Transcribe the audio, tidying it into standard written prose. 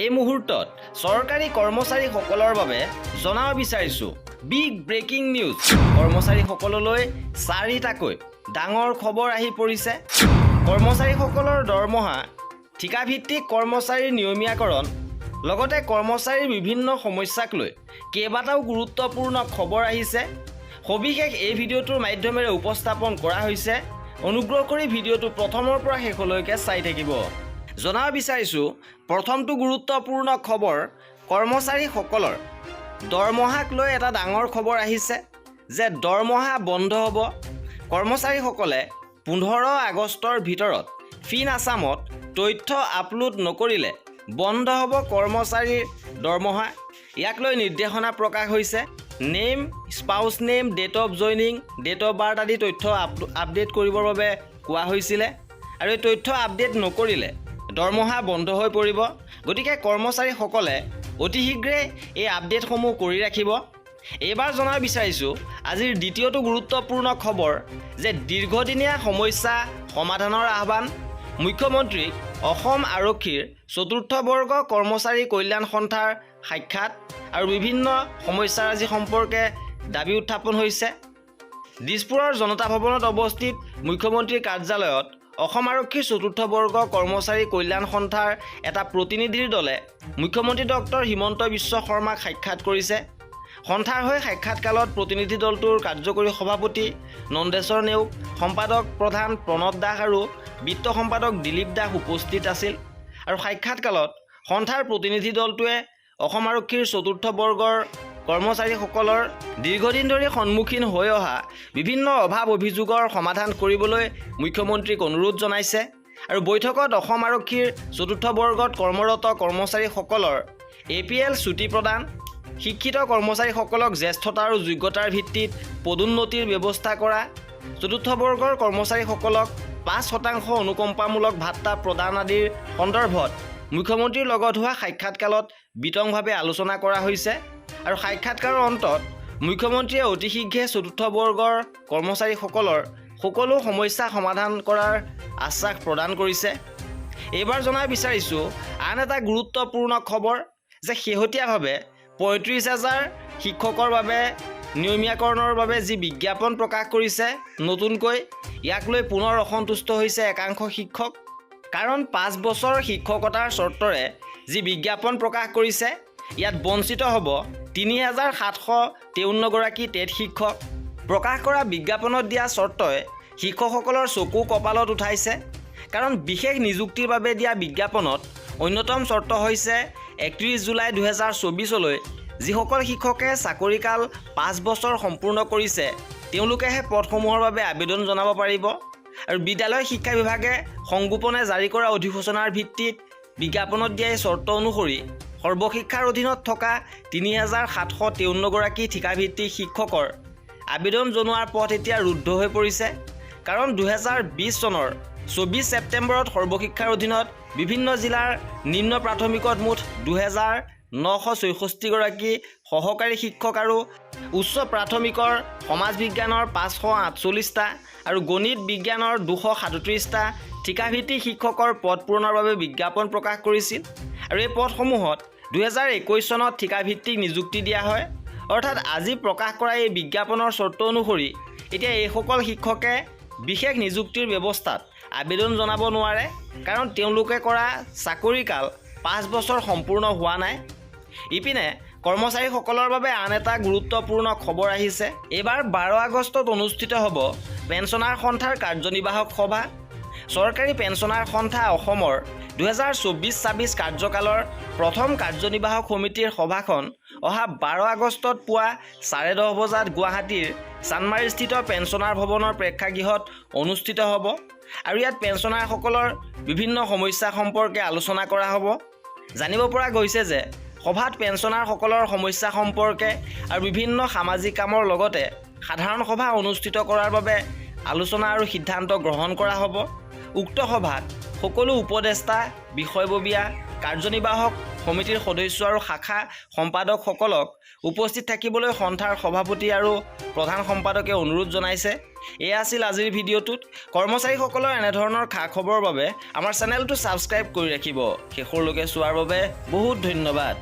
এই মুহূৰ্তত চৰকাৰী কৰ্মচাৰীসকলৰ বাবে জনাব বিচাৰিছো বিগ ব্ৰেকিং নিউজ। কৰ্মচাৰীসকললৈ 4টাকৈ ডাঙৰ খবৰ আহি পৰিছে। কৰ্মচাৰীসকলৰ দৰমহা, ঠিকাভিত্তিক কৰ্মচাৰীৰ নিয়মীয়াকৰণ, লগতে কৰ্মচাৰীৰ বিভিন্ন সমস্যাক লৈ কেইবাটাও গুৰুত্বপূৰ্ণ খবৰ আহিছে। সবিশেষ এই ভিডিঅ'টোৰ মাধ্যমেৰে উপস্থাপন কৰা হৈছে। অনুগ্ৰহ কৰি ভিডিঅ'টো প্ৰথমৰ পৰা শেষলৈকে চাই থাকিব। জনাব বিচাৰিছোঁ প্ৰথমটো গুৰুত্বপূৰ্ণ খবৰ, কৰ্মচাৰীসকলৰ দৰমহাক লৈ এটা ডাঙৰ খবৰ আহিছে যে দৰমহা বন্ধ হ'ব। কৰ্মচাৰীসকলে 15 আগষ্টৰ ভিতৰত ফিন আছামত তথ্য আপলোড নকৰিলে বন্ধ হ'ব কৰ্মচাৰীৰ দৰমহা। ইয়াক লৈ নিৰ্দেশনা প্ৰকাশ হৈছে। Name, spouse name, date of joining, date of birth আদি তথ্য আপডেট কৰিবৰ বাবে কোৱা হৈছিলে। আৰু এই তথ্য আপডেট নকৰিলে দৰমহা বন্ধ হৈ পৰিব। গতিকে কৰ্মচাৰীসকলে অতি শীঘ্ৰে এই আপডেটসমূহ কৰি ৰাখিব। এইবাৰ জনাব বিচাৰিছোঁ আজিৰ দ্বিতীয়টো গুৰুত্বপূৰ্ণ খবৰ যে দীৰ্ঘদিনীয়া সমস্যা সমাধানৰ আহ্বান। মুখ্যমন্ত্ৰীক অসম আৰক্ষীৰ 4ৰ্থ বৰ্গ কৰ্মচাৰী কল্যাণ সন্থাৰ সাক্ষাৎ আৰু বিভিন্ন সমস্যাৰাজি সম্পৰ্কে দাবী উত্থাপন হৈছে। দিছপুৰৰ জনতা ভৱনত অৱস্থিত মুখ্যমন্ত্ৰীৰ কাৰ্যালয়ত অসম আৰক্ষীৰ 4ৰ্থ বৰ্গ কৰ্মচাৰী কল্যাণ সন্থাৰ এটা প্ৰতিনিধিৰ দলে মুখ্যমন্ত্ৰী ডক্টৰ হিমন্ত বিশ্ব শৰ্মাক সাক্ষাৎ কৰিছে। সন্থাৰ হৈ সাক্ষাৎকালত প্ৰতিনিধি দলটোৰ কাৰ্যকৰী সভাপতি নন্দেশ্বৰ নেওগ, সম্পাদক প্ৰধান প্ৰণৱ দাস আৰু বিত্ত সম্পাদক দিলীপ দাস উপস্থিত আছিল। আৰু সাক্ষাৎকালত সন্থাৰ প্ৰতিনিধি দলটোৱে অসম আৰক্ষীৰ 4ৰ্থ বৰ্গৰ কৰ্মচাৰীসকলৰ দীৰ্ঘদিন ধৰি সন্মুখীন হৈ অহা বিভিন্ন অভাৱ অভিযোগৰ সমাধান কৰিবলৈ মুখ্যমন্ত্ৰীক অনুৰোধ জনাইছে। আৰু বৈঠকত অসম আৰক্ষীৰ 4ৰ্থ বৰ্গত কৰ্মৰত কৰ্মচাৰীসকলৰ APL ছুটি প্ৰদান, শিক্ষিত কৰ্মচাৰীসকলক জ্যেষ্ঠতা আৰু যোগ্যতাৰ ভিত্তিত পদোন্নতিৰ ব্যৱস্থা কৰা, 4ৰ্থ বৰ্গৰ কৰ্মচাৰীসকলক 5% অনুকম্পামূলক ভাত্তা প্ৰদান আদিৰ সন্দৰ্ভত মুখ্যমন্ত্ৰীৰ লগত হোৱা সাক্ষাৎকালত বিতংভাৱে আলোচনা কৰা হৈছে। আৰু সাক্ষাৎকাৰৰ অন্তত মুখ্যমন্ত্ৰীয়ে অতি শীঘ্ৰে 4ৰ্থ বৰ্গৰ কৰ্মচাৰীসকলৰ সকলো সমস্যা সমাধান কৰাৰ আশ্বাস প্ৰদান কৰিছে। এইবাৰ জনাব বিচাৰিছোঁ আন এটা গুৰুত্বপূৰ্ণ খবৰ যে শেহতীয়াভাৱে 35,000 শিক্ষকৰ বাবে নিয়মীয়াকৰণৰ বাবে যি বিজ্ঞাপন প্ৰকাশ কৰিছে নতুনকৈ, ইয়াক লৈ পুনৰ অসন্তুষ্ট হৈছে একাংশ শিক্ষক। কাৰণ 5 বছৰ শিক্ষকতাৰ চৰ্তৰে যি বিজ্ঞাপন প্ৰকাশ কৰিছে ইয়াত বঞ্চিত হ'ব 3,753 গৰাকী টেট শিক্ষক। প্ৰকাশ কৰা বিজ্ঞাপনত দিয়া চৰ্তই শিক্ষকসকলৰ চকু কপালত উঠাইছে। কাৰণ বিশেষ নিযুক্তিৰ বাবে দিয়া বিজ্ঞাপনত অন্যতম চৰ্ত হৈছে 31 জুলাই 2024লৈ যিসকল শিক্ষকে চাকৰিকাল 5 বছৰ সম্পূৰ্ণ কৰিছে তেওঁলোকেহে পদসমূহৰ বাবে আবেদন জনাব পাৰিব। আৰু বিদ্যালয় শিক্ষা বিভাগে সংগোপনে জাৰি কৰা অধিসূচনাৰ ভিত্তিত বিজ্ঞাপনত দিয়া এই চৰ্ত অনুসৰি সৰ্বশিক্ষাৰ অধীনত থকা 3,753 গৰাকী ঠিকাভিত্তিক শিক্ষকৰ আবেদন জনোৱাৰ পথ এতিয়া ৰুদ্ধ হৈ পৰিছে। কাৰণ 2020 চনৰ 24 ছেপ্টেম্বৰত সৰ্বশিক্ষাৰ অধীনত বিভিন্ন জিলাৰ নিম্ন প্ৰাথমিকত মুঠ 2,964 গৰাকী সহকাৰী শিক্ষক আৰু উচ্চ প্ৰাথমিকৰ সমাজ বিজ্ঞানৰ 548টা আৰু গণিত বিজ্ঞানৰ 237টা ঠিকাভিত্তিক শিক্ষকৰ পদ পূৰণৰ বাবে বিজ্ঞাপন প্ৰকাশ কৰিছিল। আৰু এই পদসমূহত 2021 চনত ঠিকাভিত্তিক নিযুক্তি দিয়া হয়। অৰ্থাৎ আজি প্ৰকাশ কৰা এই বিজ্ঞাপনৰ চৰ্ত অনুসৰি এতিয়া এইসকল শিক্ষকে বিশেষ নিযুক্তিৰ ব্যৱস্থাত আবেদন জনাব নোৱাৰে। কাৰণ তেওঁলোকে কৰা চাকৰিকাল 5 বছৰ সম্পূৰ্ণ হোৱা নাই। ইপিনে কৰ্মচাৰীসকলৰ বাবে আন এটা গুৰুত্বপূৰ্ণ খবৰ আহিছে। এইবাৰ 12 আগষ্টত অনুষ্ঠিত হ'ব পেঞ্চনাৰ সন্থাৰ কাৰ্যনিৰ্বাহক সভা। চৰকাৰী পেঞ্চনাৰ সন্থা অসমৰ 2024-26 কাৰ্যকালৰ প্ৰথম কাৰ্যনিৰ্বাহক সমিতিৰ সভাখন অহা 12 আগষ্টত পুৱা 10:30 বজাত গুৱাহাটীৰ চানমাৰীস্থিত পেঞ্চনাৰ ভৱনৰ প্ৰেক্ষাগৃহত অনুষ্ঠিত হ'ব। আৰু ইয়াত পেঞ্চনাৰসকলৰ বিভিন্ন সমস্যা সম্পৰ্কে আলোচনা কৰা হ'ব। জানিব পৰা গৈছে যে সভাত পেঞ্চনাৰসকলৰ সমস্যা সম্পৰ্কে আৰু বিভিন্ন সামাজিক কামৰ লগতে সাধাৰণ সভা অনুষ্ঠিত কৰাৰ বাবে আলোচনা আৰু সিদ্ধান্ত গ্ৰহণ কৰা হ'ব। উক্ত সভাত সকলো উপদেষ্টা, বিষয়ববীয়া, কাৰ্যনিৰ্বাহক সমিতিৰ সদস্য আৰু শাখা সম্পাদকসকলক উপস্থিত থাকিবলৈ সন্থাৰ সভাপতি আৰু প্ৰধান সম্পাদকে অনুৰোধ জনাইছে। এয়া আছিল আজিৰ ভিডিঅ'টোত। কৰ্মচাৰীসকলৰ এনেধৰণৰ খা খবৰৰ বাবে আমাৰ চেনেলটো ছাবস্ক্ৰাইব কৰি ৰাখিব। শেষৰলৈকে চোৱাৰ বাবে বহুত ধন্যবাদ।